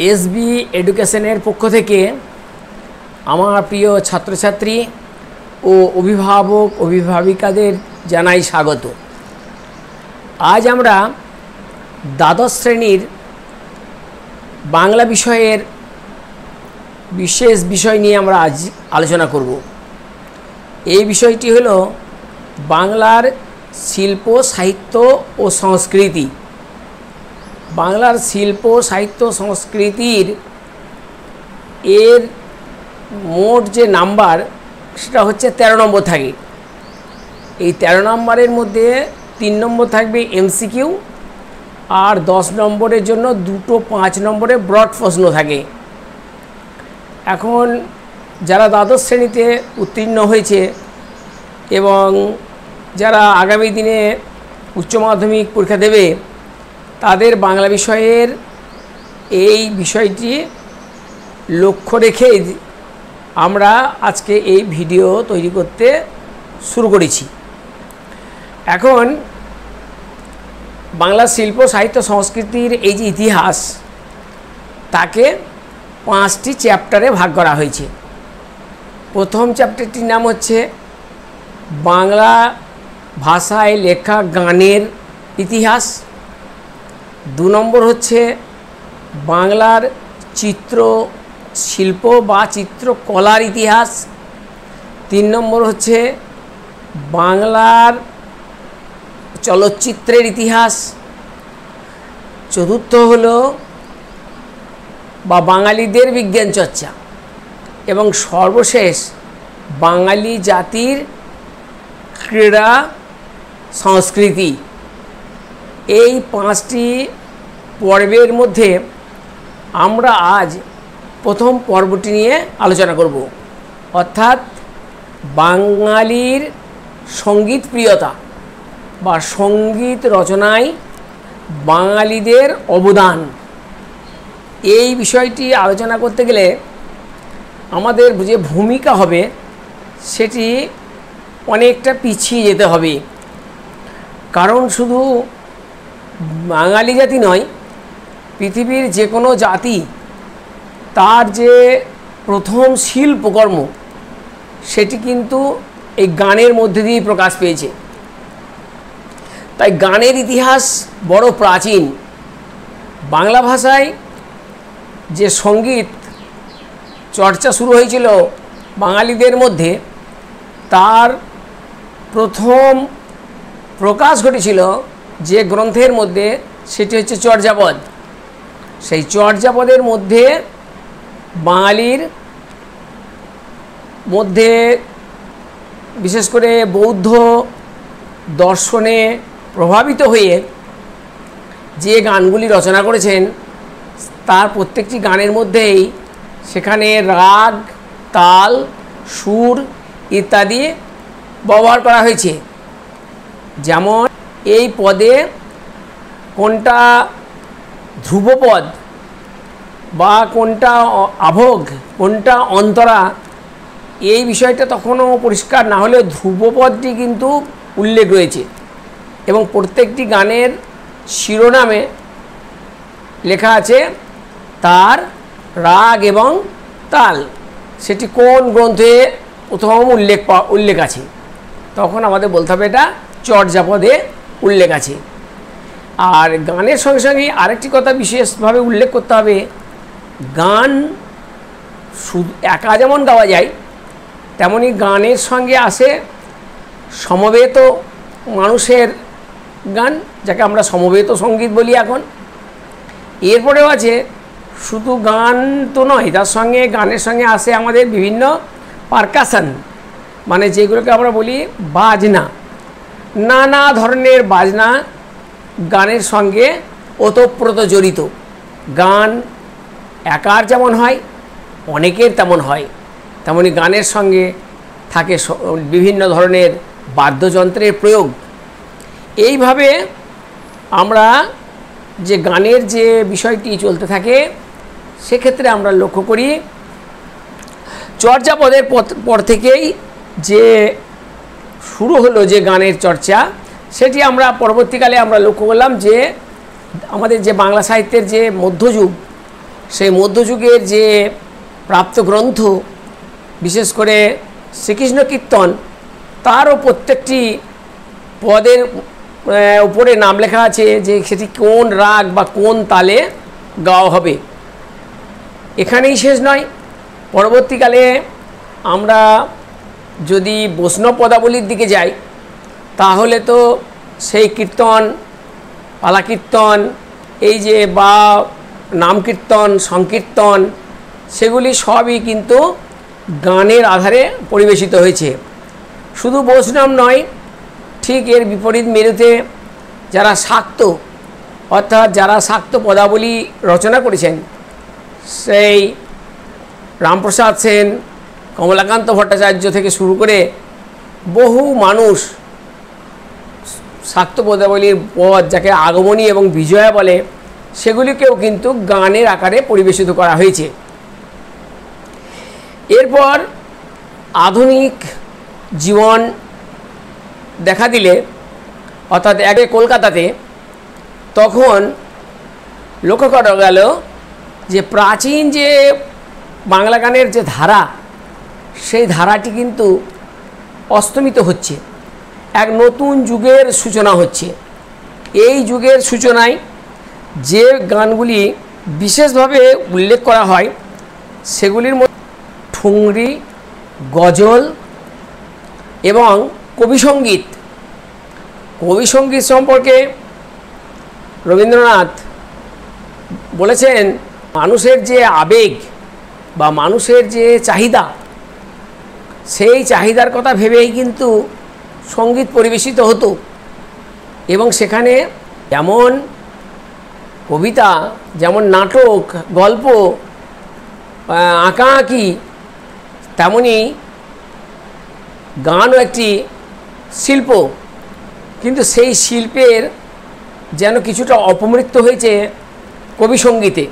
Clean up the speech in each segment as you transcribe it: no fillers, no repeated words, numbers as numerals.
SB এডুকেশনের পক্ষ থেকে আমার প্রিয় ছাত্রছাত্রী ও অভিভাবক অভিভাবিকাদের জানাই স্বাগত। আজ আমরা দ্বাদশ শ্রেণীর বাংলা বিষয়ের বিশেষ বিষয় নিয়ে আমরা আজ আলোচনা করব। এই বিষয়টি হলো বাংলার শিল্প সাহিত্য ও সংস্কৃতি। বাংলার শিল্প সাহিত্য সংস্কৃতির এর মোট যে নাম্বার সেটা হচ্ছে 13 নম্বর থাকে। এই 13 নম্বরের মধ্যে 3 নম্বর থাকবে এমসিকিউ আর 10 নম্বরের জন্য 2টো 5 নম্বরে ব্রড প্রশ্ন থাকে। এখন যারা দ্বাদশ শ্রেণীতে উত্তীর্ণ হয়েছে এবং যারা আগামী দিনে উচ্চ মাধ্যমিক পরীক্ষা দেবে তাদের বাংলা বিষয়ের এই বিষয়টি লক্ষ্য রেখে আমরা আজকে এই ভিডিও তৈরি করতে শুরু করেছি। এখন বাংলা শিল্প সাহিত্য সংস্কৃতির এই যে ইতিহাস তাকে 5টি চ্যাপ্টারে ভাগ করা হয়েছে। প্রথম চ্যাপ্টারটির নাম হচ্ছে বাংলা ভাষায় লেখা গানের ইতিহাস। 2 নম্বর হচ্ছে বাংলার চিত্র শিল্প বা চিত্রকলার ইতিহাস। 3 নম্বর হচ্ছে বাংলার চলচ্চিত্রের ইতিহাস। 4র্থ হলো বা বাঙালিদের বিজ্ঞান চর্চা এবং সর্বশেষ বাঙালি জাতির ক্রীড়া সংস্কৃতি। এই 5টি পর্বের মধ্যে আমরা আজ প্রথম পর্বটি নিয়ে আলোচনা করব, অর্থাৎ বাঙালির সঙ্গীত প্রিয়তা বা সঙ্গীত রচনায় বাঙালিদের অবদান। এই বিষয়টি আলোচনা করতে গেলে আমাদের যে ভূমিকা হবে সেটি অনেকটা পিছিয়ে যেতে হবে, কারণ শুধু বাঙালি জাতি নয়, পৃথিবীর যে কোনো জাতি তার যে প্রথম শিল্পকর্ম সেটি কিন্তু এই গানের মধ্যে দিয়েই প্রকাশ পেয়েছে। তাই গানের ইতিহাস বড় প্রাচীন। বাংলা ভাষায় যে সঙ্গীত চর্চা শুরু হয়েছিল বাঙালিদের মধ্যে তার প্রথম প্রকাশ ঘটেছিল যে গ্রন্থের মধ্যে সেটি হচ্ছে চর্যাপদ। সেই চর্যাপদের মধ্যে বাঙালির মধ্যে বিশেষ করে বৌদ্ধ দর্শনে প্রভাবিত হয়ে যে গানগুলি রচনা করেছেন তার প্রত্যেকটি গানের মধ্যেই সেখানে রাগ তাল সুর ইত্যাদি ব্যবহার করা হয়েছে। যেমন এই পদে কোনটা ধ্রুবপদ বা কোনটা আভোগ কোনটা অন্তরা এই বিষয়টা তখনও পরিষ্কার না হলেও ধ্রুবপদটি কিন্তু উল্লেখ রয়েছে এবং প্রত্যেকটি গানের শিরোনামে লেখা আছে তার রাগ এবং তাল, সেটি কোন গ্রন্থে প্রথম উল্লেখ আছে। তখন আমাদের বলতে হবে এটা চর্যাপদে উল্লেখ আছে। আর গানের সঙ্গে সঙ্গে আরেকটি কথা বিশেষভাবে উল্লেখ করতে হবে, গান শুধু একা যেমন গাওয়া যায় তেমনি গানের সঙ্গে আসে সমবেত মানুষের গান, যাকে আমরা সমবেত সঙ্গীত বলি এখন। এরপরেও আছে শুধু গান তো নয়, তার সঙ্গে গানের সঙ্গে আসে আমাদের বিভিন্ন পারকাশন, মানে যেগুলোকে আমরা বলি বাজনা। নানা ধরনের বাজনা গানের সঙ্গে ওতপ্রোত জড়িত। গান একার যেমন হয় অনেকের তেমন হয়, তেমনি গানের সঙ্গে থাকে বিভিন্ন ধরনের বাদ্যযন্ত্রের প্রয়োগ। এইভাবে আমরা যে গানের যে বিষয়টি চলতে থাকে সেক্ষেত্রে আমরা লক্ষ্য করি চর্যাপদের পর থেকেই যে শুরু হলো যে গানের চর্চা, সেটি আমরা পরবর্তীকালে আমরা লক্ষ্য করলাম যে আমাদের যে বাংলা সাহিত্যের যে মধ্যযুগ সেই মধ্যযুগের যে প্রাপ্ত গ্রন্থ, বিশেষ করে শ্রীকৃষ্ণ কীর্তন, তারও প্রত্যেকটি পদের উপরে নাম লেখা আছে যে সেটি কোন রাগ বা কোন তালে গাওয়া হবে। এখানেই শেষ নয়, পরবর্তীকালে আমরা যদি বৈষ্ণব পদাবলীর দিকে যাই, তাহলে তো সেই কীর্তন, পালা কীর্তন, এই যে বা নাম কীর্তন, সংকীর্তন, সেগুলি সবই কিন্তু গানের আধারে পরিবেশিত হয়েছে। শুধু বৈষ্ণব নয়, ঠিক এর বিপরীত মেরুতে যারা শাক্ত, অর্থাৎ যারা শাক্ত পদাবলী রচনা করেছেন, সেই রামপ্রসাদ সেন, কমলাকান্ত ভট্টাচার্য থেকে শুরু করে বহু মানুষ শাক্ত পদাবলীর পদ, যাকে আগমনী এবং বিজয়া বলে, সেগুলিকেও কিন্তু গানের আকারে পরিবেশিত করা হয়েছে। এরপর আধুনিক জীবন দেখা দিলে, অর্থাৎ আগে কলকাতাতে, তখন লক্ষ্য করা গেল যে প্রাচীন যে বাংলা গানের যে ধারা, সেই ধারাটি কিন্তু অস্তমিত হচ্ছে, এক নতুন যুগের সূচনা হচ্ছে। এই যুগের সূচনায় যে গানগুলি বিশেষভাবে উল্লেখ করা হয়, সেগুলির মধ্যে ঠুংরি, গজল এবং কবিসঙ্গীত। কবিসঙ্গীত সম্পর্কে রবীন্দ্রনাথ বলেছেন, মানুষের যে আবেগ বা মানুষের যে চাহিদা, সেই চাহিদার কথা ভেবেই কিন্তু সঙ্গীত পরিবেশিত হতো। এবং সেখানে যেমন কবিতা, যেমন নাটক, গল্প, আঁকাআঁকি, তেমনি গানও একটি শিল্প। কিন্তু সেই শিল্পের যেন কিছুটা অপমৃত্যু হয়েছে কবিসঙ্গীতে।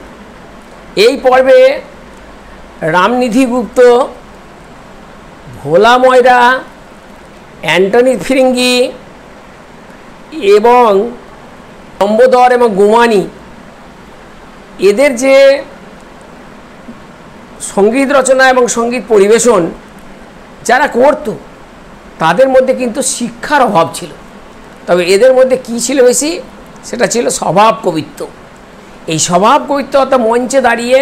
এই পর্বে রামনিধি গুপ্ত, ভোলা ময়রা, অ্যান্টনি ফিরিঙ্গি এবং লম্বোদর এবং গুমানি, এদের যে সঙ্গীত রচনা এবং সঙ্গীত পরিবেশন যারা করত, তাদের মধ্যে কিন্তু শিক্ষার অভাব ছিল। তবে এদের মধ্যে কী ছিল বেশি? সেটা ছিল স্বভাব কবিত্ব। এই স্বভাব কবিত্ব, অর্থাৎ মঞ্চে দাঁড়িয়ে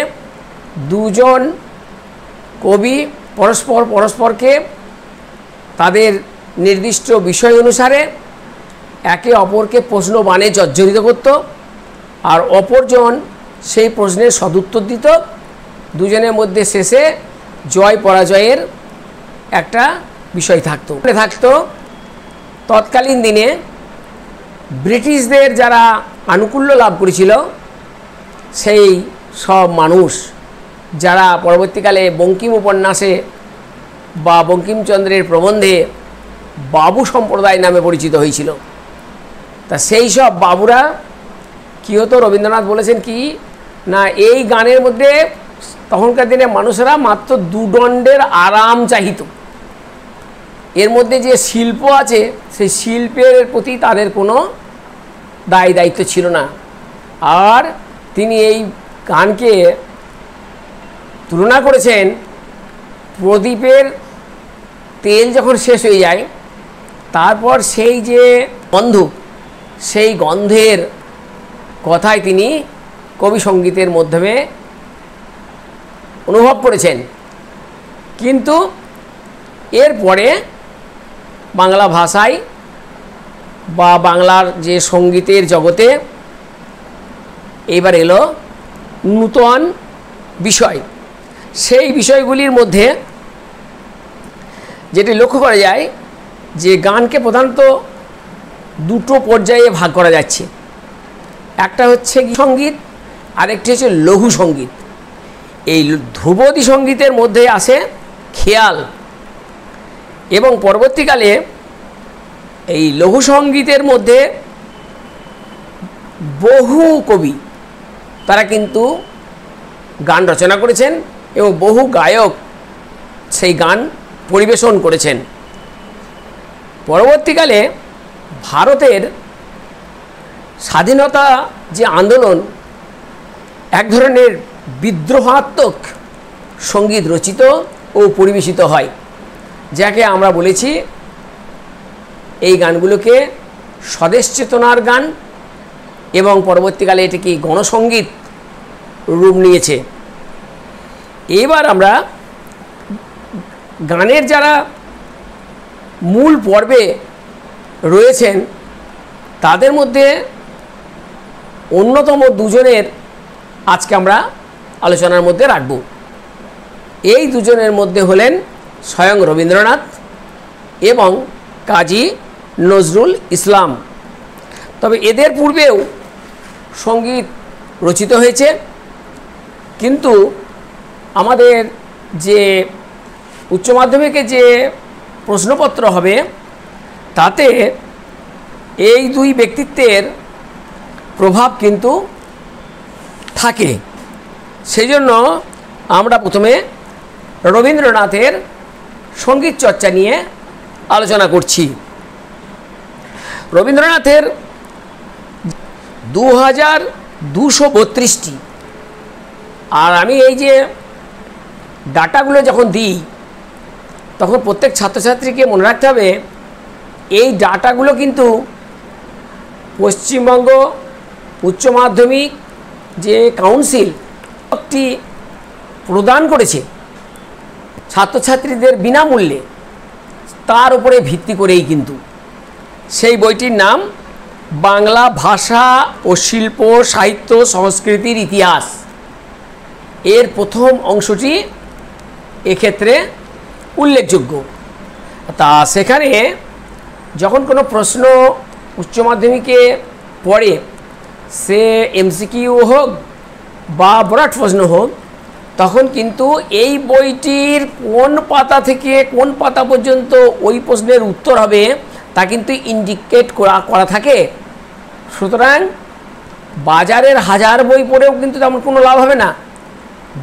দুজন কবি পরস্পরকে তাদের নির্দিষ্ট বিষয় অনুসারে একে অপরকে প্রশ্ন বাণে জর্জরিত করত, আর অপরজন সেই প্রশ্নের সদুত্তর দিত। দুজনের মধ্যে শেষে জয় পরাজয়ের একটা বিষয় থাকতো। তৎকালীন দিনে ব্রিটিশদের যারা আনুকূল্য লাভ করেছিল, সেই সব মানুষ যারা পরবর্তীকালে বঙ্কিম উপন্যাসে বা বঙ্কিমচন্দ্রের প্রবন্ধে বাবু সম্প্রদায় নামে পরিচিত হয়েছিল, তা সেই সব বাবুরা কী হতো, রবীন্দ্রনাথ বলেছেন কি না, এই গানের মধ্যে তখনকার দিনে মানুষেরা মাত্র দুদণ্ডের আরাম চাহিত। এর মধ্যে যে শিল্প আছে, সেই শিল্পের প্রতি তাদের কোনো দায়িত্ব ছিল না। আর তিনি এই গানকে তুলনা করেছেন, প্রদীপের তেল যখন শেষ হয়ে যায়, তারপর সেই যে গন্ধ, সেই গন্ধের কথাই তিনি কবি সঙ্গীতের মাধ্যমে অনুভব করেছেন। কিন্তু এরপরে বাংলা ভাষায় বা বাংলার যে সঙ্গীতের জগতে এবার এলো নূতন বিষয়। সেই বিষয়গুলির মধ্যে যেটি লক্ষ্য করা যায় যে গানকে প্রধানত দুটো পর্যায়ে ভাগ করা যাচ্ছে। একটা হচ্ছে সঙ্গীত, আরেকটি হচ্ছে লঘু সঙ্গীত। এই ধ্রুপদী সঙ্গীতের মধ্যে আসে খেয়াল, এবং পরবর্তীকালে এই লঘু সঙ্গীতের মধ্যে বহু কবি তারা কিন্তু গান রচনা করেছেন এবং বহু গায়ক সেই গান পরিবেশন করেছেন। পরবর্তীকালে ভারতের স্বাধীনতা যে আন্দোলন, এক ধরনের বিদ্রোহাত্মক সঙ্গীত রচিত ও পরিবেশিত হয়, যাকে আমরা বলেছি এই গানগুলোকে স্বদেশ চেতনার গান, এবং পরবর্তীকালে এটি কি গণসঙ্গীত রূপ নিয়েছে। এবার আমরা গানের যারা মূল পর্বে রয়েছেন তাদের মধ্যে অন্যতম দুজনের আজকে আমরা আলোচনার মধ্যে রাখব। এই দুজনের মধ্যে হলেন স্বয়ং রবীন্দ্রনাথ এবং কাজী নজরুল ইসলাম। তবে এদের পূর্বেও সঙ্গীত রচিত হয়েছে, কিন্তু আমাদের যে উচ্চ মাধ্যমিকে যে প্রশ্নপত্র হবে তাতে এই দুই ব্যক্তিত্বের প্রভাব কিন্তু থাকে। সেই জন্য আমরা প্রথমে রবীন্দ্রনাথের সঙ্গীত চর্চা নিয়ে আলোচনা করছি। রবীন্দ্রনাথের 2232টি, আর আমি এই যে ডাটাগুলো যখন দিই তখন প্রত্যেক ছাত্রছাত্রীকে মনে রাখতে হবে এই ডাটাগুলো কিন্তু পশ্চিমবঙ্গ উচ্চ মাধ্যমিক যে কাউন্সিল একটি প্রদান করেছে ছাত্রছাত্রীদের বিনামূল্যে, তার উপরে ভিত্তি করেই কিন্তু সেই বইটির নাম বাংলা ভাষা ও শিল্প সাহিত্য সংস্কৃতির ইতিহাস। এর প্রথম অংশটি এক্ষেত্রে উল্লেখযোগ্য। তা সেখানে যখন কোনো প্রশ্ন উচ্চ মাধ্যমিকে পড়ে, সে এমসিকিউ হোক বা ব্রড প্রশ্ন হোক, তখন কিন্তু এই বইটির কোন পাতা থেকে কোন পাতা পর্যন্ত ওই প্রশ্নের উত্তর হবে তা কিন্তু ইন্ডিকেট করা থাকে। সুতরাং বাজারের হাজার বই পড়েও কিন্তু তেমন কোনো লাভ হবে না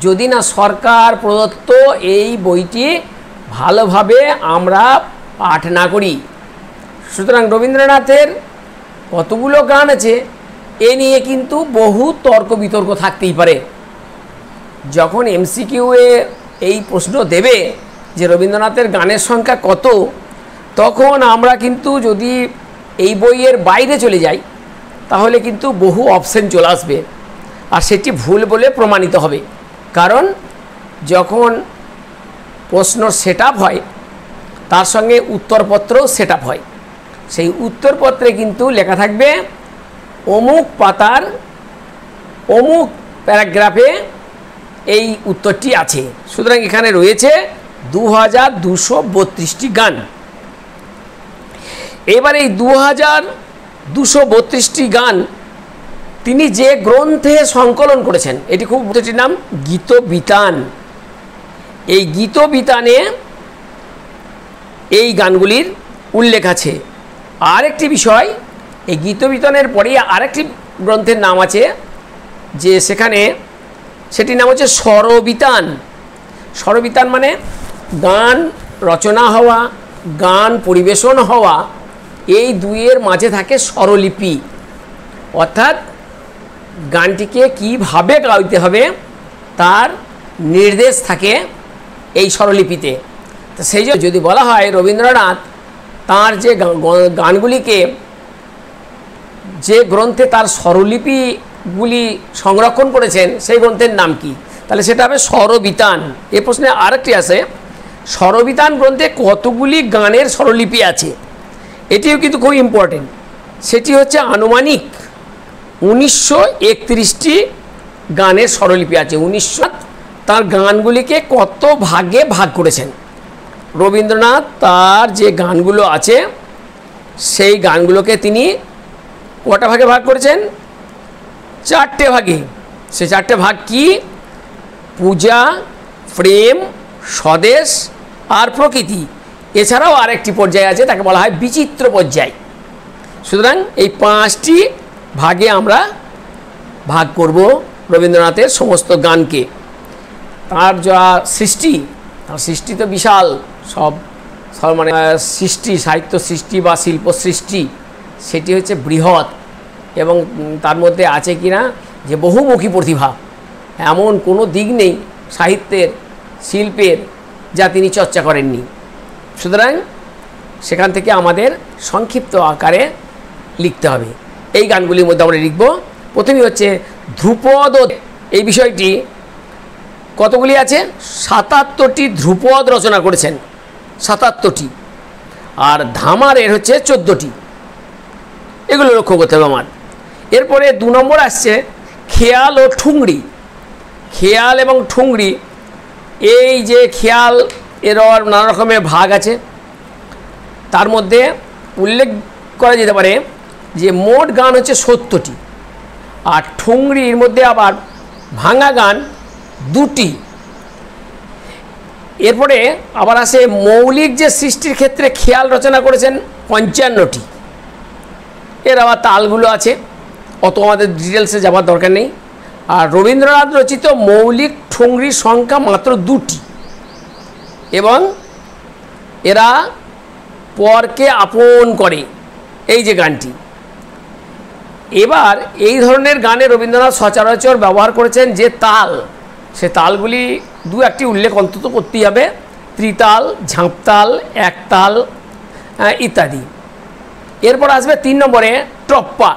যদি না সরকার প্রদত্ত এই বইটি ভালোভাবে আমরা পাঠ না করি। সুতরাং রবীন্দ্রনাথের কতগুলো গান আছে এ নিয়ে কিন্তু বহু তর্ক বিতর্ক থাকতেই পারে। যখন এমসিকিউয়ে এই প্রশ্ন দেবে যে রবীন্দ্রনাথের গানের সংখ্যা কত, তখন আমরা কিন্তু যদি এই বইয়ের বাইরে চলে যাই তাহলে কিন্তু বহু অপশন চলে আসবে, আর সেটি ভুল বলে প্রমাণিত হবে। কারণ যখন প্রশ্ন সেট আপ হয় তার সঙ্গে উত্তরপত্রও সেট আপ হয়, সেই উত্তরপত্রে কিন্তু লেখা থাকবে অমুক পাতার অমুক প্যারাগ্রাফে এই উত্তরটি আছে। সুতরাং এখানে রয়েছে 2232টি গান। এবার এই 2232টি গান তিনি যে গ্রন্থে সংকলন করেছেন, এটি খুব, এটির নাম গীতবিতান। এই গীতবিতানে এই গানগুলির উল্লেখ আছে। আরেকটি বিষয়, এই গীতবিতানের পরে আরেকটি গ্রন্থের নাম আছে যে সেখানে, সেটির নাম হচ্ছে স্বরবিতান। স্বরবিতান মানে গান রচনা হওয়া, গান পরিবেশন হওয়া, এই দুইয়ের মাঝে থাকে স্বরলিপি, অর্থাৎ গানটিকে কীভাবে গাইতে হবে তার নির্দেশ থাকে এই স্বরলিপিতে। তো সেই জন্য যদি বলা হয় রবীন্দ্রনাথ তার যে গানগুলিকে, যে গ্রন্থে তার স্বরলিপিগুলি সংরক্ষণ করেছেন সেই গ্রন্থের নাম কি, তাহলে সেটা হবে স্বরবিতান। এ প্রশ্নে আরেকটি আছে, স্বরবিতান গ্রন্থে কতগুলি গানের স্বরলিপি আছে, এটিও কিন্তু খুব ইম্পর্টেন্ট। সেটি হচ্ছে আনুমানিক 1931টি গানের স্বরলিপি আছে। 1900 তার গানগুলিকে কত ভাগে ভাগ করেছেন। রবীন্দ্রনাথ তার যে গানগুলো আছে সেই গানগুলোকে তিনি কটা ভাগে ভাগ করেছেন? 4টে ভাগে। সে 4টে ভাগ কি? পূজা, প্রেম, স্বদেশ আর প্রকৃতি। এছাড়াও আরেকটি পর্যায় আছে, তাকে বলা হয় বিচিত্র পর্যায়। সুতরাং এই 5টি ভাগে আমরা ভাগ করব রবীন্দ্রনাথের সমস্ত গানকে। তার যা সৃষ্টি, তার সৃষ্টি তো বিশাল, সব মানে সৃষ্টি, সাহিত্য সৃষ্টি বা শিল্প সৃষ্টি, সেটি হচ্ছে বৃহৎ। এবং তার মধ্যে আছে কিনা যে বহুমুখী প্রতিভা, এমন কোনো দিক নেই সাহিত্যের শিল্পের যা তিনি চর্চা করেননি। সুতরাং সেখান থেকে আমাদের সংক্ষিপ্ত আকারে লিখতে হবে। এই গানগুলির মধ্যে আমরা লিখব। প্রথমেই হচ্ছে ধ্রুপদ। এই বিষয়টি কতগুলি আছে? ৭৭টি ধ্রুপদ রচনা করেছেন, ৭৭টি। আর ধামারের হচ্ছে 14টি। এগুলো লক্ষ্য করতে হবে আমার। এরপরে 2 নম্বর আসছে খেয়াল ও ঠুংরি। খেয়াল এবং ঠুংরি, এই যে খেয়াল এর নানা রকমের ভাগ আছে, তার মধ্যে উল্লেখ করা যেতে পারে যে মোট গান হচ্ছে 70টি, আর ঠুংরির মধ্যে আবার ভাঙা গান 2টি। এরপরে আবার আসে মৌলিক যে সৃষ্টির ক্ষেত্রে খেয়াল রচনা করেছেন 55টি। এর আবার তালগুলো আছে, অত আমাদের ডিটেলসে যাওয়ার দরকার নেই। আর রবীন্দ্রনাথ রচিত মৌলিক ঠুংরির সংখ্যা মাত্র 2টি, এবং এরা পরকে আপন করে, এই যে গানটি। এবার এই ধরনের গানে রবীন্দ্রনাথ সচরাচর ব্যবহার করেছেন যে তাল, সে তালগুলি 2-1টি উল্লেখ অন্তত করতেই হবে। ত্রিতাল, ঝাঁপতাল, একতাল ইত্যাদি। এরপর আসবে 3 নম্বরে টপ্পা।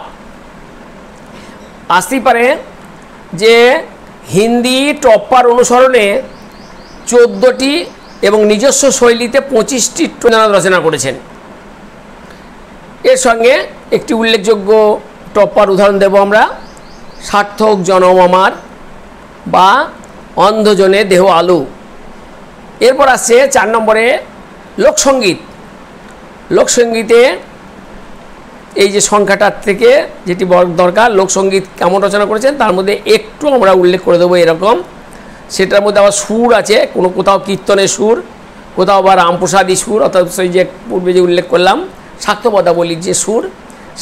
আসতেই পারে যে হিন্দি টপ্পার অনুসরণে 14টি এবং নিজস্ব শৈলীতে 25টি রচনা করেছেন। এর সঙ্গে একটি উল্লেখযোগ্য টপ্পার উদাহরণ দেব আমরা, সার্থক জনম আমার বা অন্ধজনে দেহ আলো। এরপর আসছে 4 নম্বরে লোকসঙ্গীত। লোকসঙ্গীতে এই যে সংখ্যাটার থেকে যেটি দরকার, লোকসঙ্গীত কেমন রচনা করেছেন তার মধ্যে একটু আমরা উল্লেখ করে দেবো এরকম। সেটার মধ্যে আবার সুর আছে, কোথাও কীর্তনের সুর, কোথাও আবার রামপ্রসাদী সুর, অর্থাৎ সেই যে পূর্বে যে উল্লেখ করলাম শাক্তপদাবলীর যে সুর,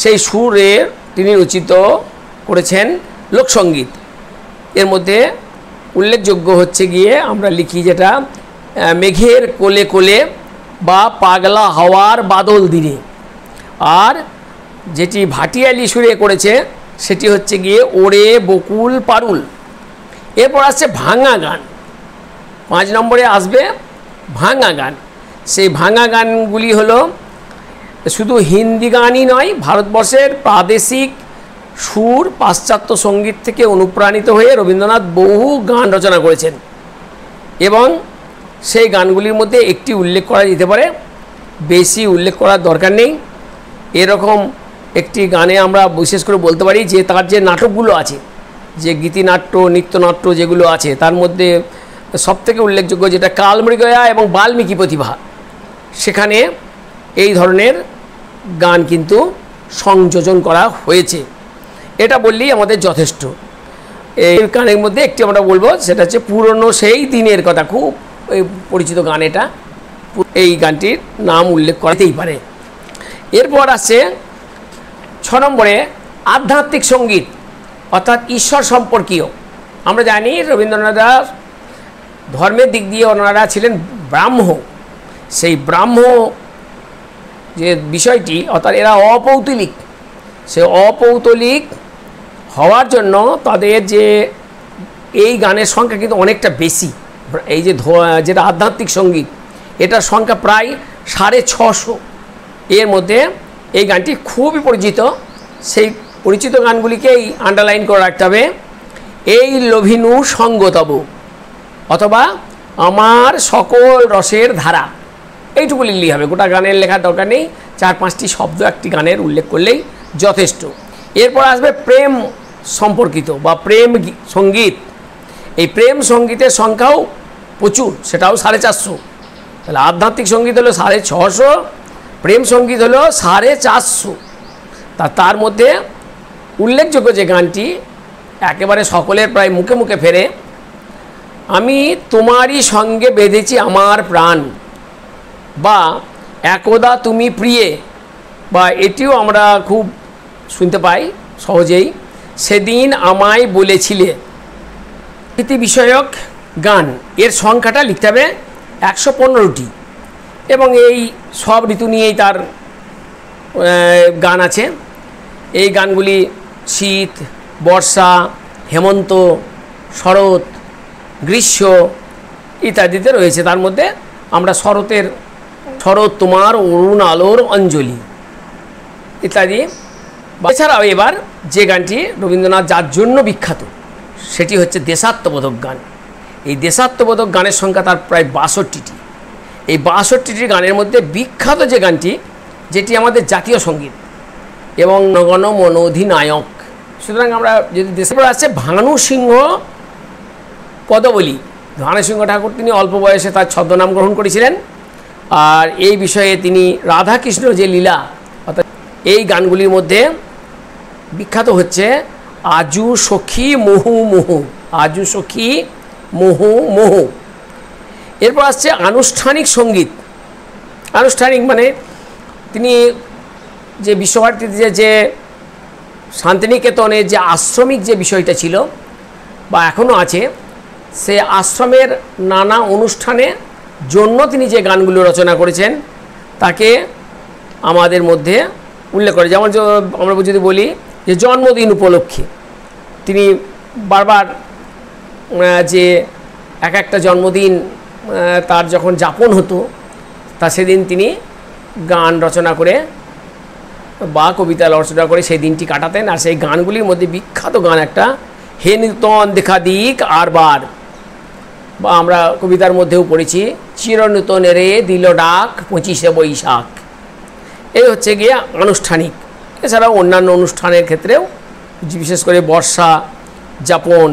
সেই সুরে তিনি রচিত করেছেন লোকসঙ্গীত। এর মধ্যে উল্লেখযোগ্য হচ্ছে গিয়ে আমরা লিখি যেটা মেঘের কোলে কোলে বা পাগলা হাওয়ার বাদল দিনে, আর যেটি ভাটিয়ালি সুরে করেছে সেটি হচ্ছে গিয়ে ওরে বকুল পারুল। এরপর আসছে ভাঙা গান। 5 নম্বরে আসবে ভাঙা গান। সেই ভাঙা গানগুলি হলো শুধু হিন্দি গানই নয়, ভারতবর্ষের প্রাদেশিক সুর পাশ্চাত্য সঙ্গীত থেকে অনুপ্রাণিত হয়ে রবীন্দ্রনাথ বহু গান রচনা করেছেন, এবং সেই গানগুলির মধ্যে একটি উল্লেখ করা যেতে পারে, বেশি উল্লেখ করার দরকার নেই। এরকম একটি গানে আমরা বিশেষ করে বলতে পারি যে তার যে নাটকগুলো আছে, যে গীতিনাট্য নৃত্যনাট্য যেগুলো আছে, তার মধ্যে সবথেকে উল্লেখযোগ্য যেটা কালমৃগয়া এবং বাল্মীকি প্রতিভা, সেখানে এই ধরনের গান কিন্তু সংযোজন করা হয়েছে। এটা বললেই আমাদের যথেষ্ট। এই গানের মধ্যে একটি আমরা বলবো, সেটা হচ্ছে পুরনো সেই দিনের কথা, খুব পরিচিত গান এটা। এই গানটির নাম উল্লেখ করতেই পারে। এরপর আসছে 6 নম্বরে আধ্যাত্মিক সঙ্গীত, অর্থাৎ ঈশ্বর সম্পর্কীয়। আমরা জানি রবীন্দ্রনাথ ধর্মের দিক দিয়ে ওনারা ছিলেন ব্রাহ্ম। সেই ব্রাহ্ম যে বিষয়টি, অর্থাৎ এরা অপৌতলিক, সে অপৌতলিক হওয়ার জন্য তাদের যে এই গানের সংখ্যা কিন্তু অনেকটা বেশি। এই যে যেটা আধ্যাত্মিক সঙ্গীত, এটার সংখ্যা প্রায় 650। এর মধ্যে এই গানটি খুবই পরিচিত। সেই পরিচিত গানগুলিকেই আন্ডারলাইন করে রাখতে হবে। এই লোভিনু সঙ্গতব, অথবা আমার সকল রসের ধারা, এইটুকু লিখলেই হবে, গোটা গানের লেখার দরকার নেই। 4-5টি শব্দ একটি গানের উল্লেখ করলেই যথেষ্ট। এরপর আসবে প্রেম সম্পর্কিত বা প্রেম সঙ্গীত। এই প্রেম সঙ্গীতের সংখ্যাও প্রচুর, সেটাও 450। তাহলে আধ্যাত্মিক সঙ্গীত হলো 650, প্রেম সঙ্গীত হলো 450। তার মধ্যে উল্লেখযোগ্য যে গানটি একেবারে সকলের প্রায় মুখে মুখে ফেরে, আমি তোমারই সঙ্গে বেঁধেছি আমার প্রাণ, বা একদা তুমি প্রিয়ে, বা এটিও আমরা খুব শুনতে পাই সহজেই, সেদিন আমায় বলেছিলে। প্রীতি বিষয়ক গান, এর সংখ্যাটা লিখতে হবে 115টি, এবং এই সব ঋতু নিয়েই তার গান আছে। এই গানগুলি শীত, বর্ষা, হেমন্ত, শরৎ, গ্রীষ্ম ইত্যাদিতে রয়েছে। তার মধ্যে আমরা শরৎ তোমার অরুণ আলোর অঞ্জলি ইত্যাদি। এছাড়াও এবার যে গানটি রবীন্দ্রনাথ যার জন্য বিখ্যাত সেটি হচ্ছে দেশাত্মবোধক গান। এই দেশাত্মবোধক গানের সংখ্যা তার প্রায় 62টি। এই 62টি গানের মধ্যে বিখ্যাত যে গানটি, যেটি আমাদের জাতীয় সঙ্গীত এবং নগণ মন অধিনায়ক। সুতরাং আমরা যদি দেশের পর আছে ভানু সিংহ পদবলী। ভানু সিংহ ঠাকুর তিনি অল্প বয়সে তার ছদ্মনাম গ্রহণ করেছিলেন। আর এই বিষয়ে তিনি রাধাকৃষ্ণ যে লীলা, অর্থাৎ এই গানগুলির মধ্যে বিখ্যাত হচ্ছে আজু সখী মোহু মোহু, আজু সখী মোহু মোহু। এরপর আসছে আনুষ্ঠানিক সঙ্গীত। আনুষ্ঠানিক মানে তিনি যে বিশ্বভারতীতে যে শান্তিনিকেতনে যে আশ্রমিক যে বিষয়টা ছিল বা এখনও আছে, সে আশ্রমের নানা অনুষ্ঠানের জন্য তিনি যে গানগুলো রচনা করেছেন তাকে আমাদের মধ্যে উল্লেখ করে। যেমন আমরা যদি বলি যে জন্মদিন উপলক্ষে তিনি বারবার যে একটা জন্মদিন তার যখন যাপন হতো তা সেদিন তিনি গান রচনা করে বা কবিতা রচনা করে সেই দিনটি কাটাতেন। আর সেই গানগুলির মধ্যে বিখ্যাত গান একটা, হে নূতন দেখা দিক আর বার, বা আমরা কবিতার মধ্যেও পড়েছি চিরনূতন রে দিল ডাক 25শে বৈশাখ। এই হচ্ছে গিয়ে আনুষ্ঠানিক। এছাড়াও অন্যান্য অনুষ্ঠানের ক্ষেত্রেও বিশেষ করে বর্ষা যাপন,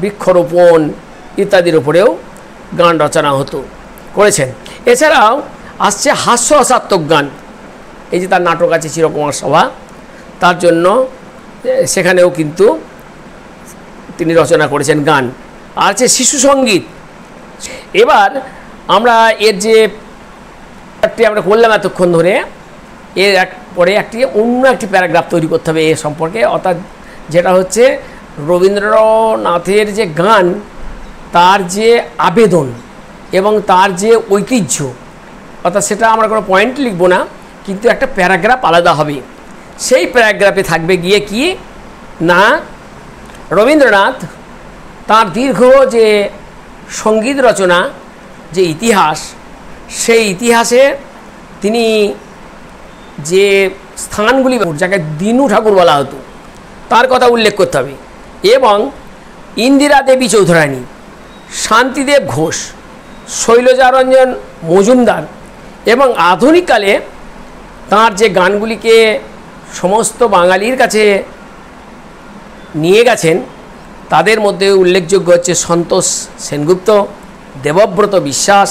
বৃক্ষরোপণ ইত্যাদির উপরেও গান রচনা করেছেন। এছাড়াও আসছে হাস্যরসাত্মক গান। এই যে তার নাটক আছে চিরকুমার সভা, তার জন্য সেখানেও কিন্তু তিনি রচনা করেছেন গান। আর আছে শিশু সঙ্গীত। এবার আমরা এর যে আমরা করলাম এতক্ষণ ধরে, এর পরে অন্য একটি প্যারাগ্রাফ তৈরি করতে হবে এ সম্পর্কে, অর্থাৎ যেটা হচ্ছে রবীন্দ্রনাথের যে গান, তার যে আবেদন এবং তার যে ঐতিহ্য, অর্থাৎ সেটা আমরা কোনো পয়েন্ট লিখব না, কিন্তু একটা প্যারাগ্রাফ আলাদা হবে। সেই প্যারাগ্রাফে থাকবে গিয়ে কি না, রবীন্দ্রনাথ তার দীর্ঘ যে সঙ্গীত রচনা যে ইতিহাস, সেই ইতিহাসে তিনি যে স্থানগুলি, যাকে দিনু ঠাকুর বলা হতো, তার কথা উল্লেখ করতে হবে। এবং ইন্দিরা দেবী চৌধুরানী, শান্তিদেব ঘোষ, শৈলজারঞ্জন মজুমদার এবং আধুনিককালে তাঁর যে গানগুলিকে সমস্ত বাঙালির কাছে নিয়ে গেছেন, তাদের মধ্যে উল্লেখযোগ্য হচ্ছে সন্তোষ সেনগুপ্ত, দেবব্রত বিশ্বাস,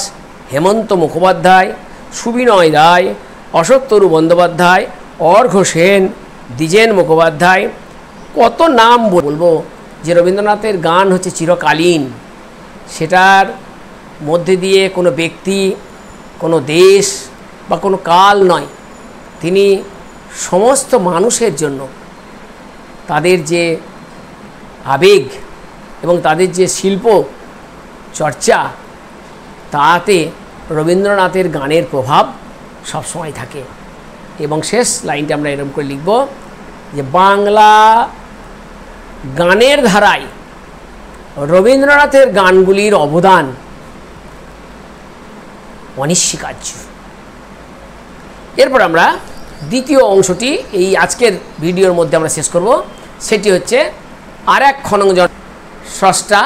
হেমন্ত মুখোপাধ্যায়, সুবিনয় রায়, অশোকতরু বন্দ্যোপাধ্যায়, অর্ঘ্য সেন, দ্বিজেন মুখোপাধ্যায়। কত নাম বলবো। যে রবীন্দ্রনাথের গান হচ্ছে চিরকালীন, সেটার মধ্যে দিয়ে কোনো ব্যক্তি, কোনো দেশ বা কোনো কাল নয়, তিনি সমস্ত মানুষের জন্য তাদের যে আবেগ এবং তাদের যে শিল্প চর্চা, তাতে রবীন্দ্রনাথের গানের প্রভাব সবসময় থাকে। এবং শেষ লাইনটা আমরা এরকম করে লিখব যে বাংলা গানের ধারায় রবীন্দ্রনাথের গানগুলির অবদান অনস্বীকার্য। এরপর আমরা দ্বিতীয় অংশটি এই আজকের ভিডিওর মধ্যে আমরা শেষ করব। সেটি হচ্ছে আর এক খননজন স্রষ্টা,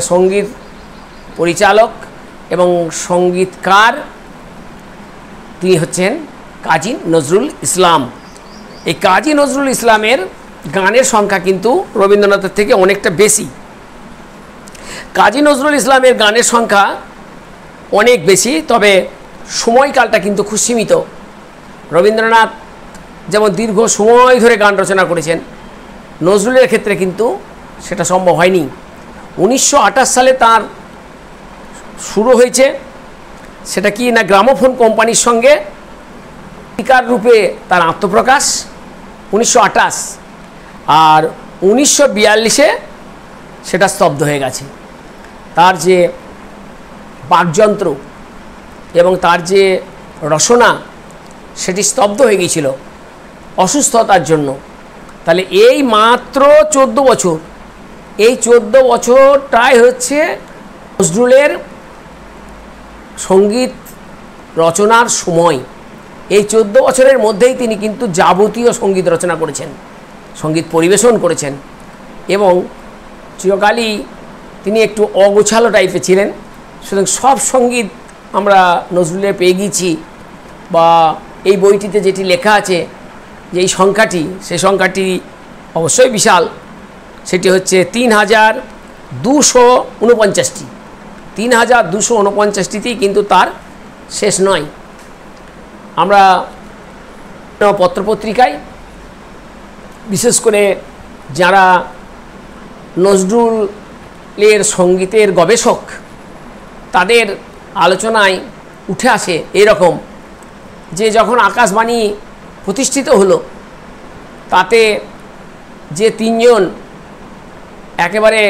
সঙ্গীত পরিচালক এবং সঙ্গীতকার, তিনি হচ্ছেন কাজী নজরুল ইসলাম। এই কাজী নজরুল ইসলামের গানের সংখ্যা কিন্তু রবীন্দ্রনাথের থেকে অনেকটা বেশি। কাজী নজরুল ইসলামের গানের সংখ্যা অনেক বেশি, তবে সময়কালটা কিন্তু খুব সীমিত। রবীন্দ্রনাথ যেমন দীর্ঘ সময় ধরে গান রচনা করেছেন, নজরুলের ক্ষেত্রে কিন্তু সেটা সম্ভব হয়নি। 1928 সালে তার শুরু হয়েছে, সেটা কি না গ্রামোফোন কোম্পানির সঙ্গে গীতিকার রূপে তার আত্মপ্রকাশ 1928, আর 1942-এ সেটা স্তব্ধ হয়ে গেছে। তার যে বাকযন্ত্র এবং তার যে রসনা, সেটি স্তব্ধ হয়ে গিয়েছিল অসুস্থতার জন্য। তাহলে এই মাত্র 14 বছর, এই 14 বছরটাই হচ্ছে নজরুলের সঙ্গীত রচনার সময়। এই 14 বছরের মধ্যেই তিনি কিন্তু যাবতীয় সঙ্গীত রচনা করেছেন, সঙ্গীত পরিবেশন করেছেন, এবং চিরকালই তিনি একটু অগোছালো টাইপের ছিলেন। সুতরাং সব সঙ্গীত আমরা নজরুলের পেয়ে গিয়েছি, বা এই বইটিতে যেটি লেখা আছে যে এই সংখ্যাটি, সেই সংখ্যাটি অবশ্যই বিশাল। সেটি হচ্ছে 3249টি। 3249টিতেই কিন্তু তার শেষ নয়। আমরা পত্রপত্রিকায় বিশেষ করে যারা নজরুলের সঙ্গীতের গবেষক, তাদের আলোচনায় উঠে আসে এরকম যে যখন আকাশবাণী প্রতিষ্ঠিত হলো, তাতে যে তিনজন একেবারে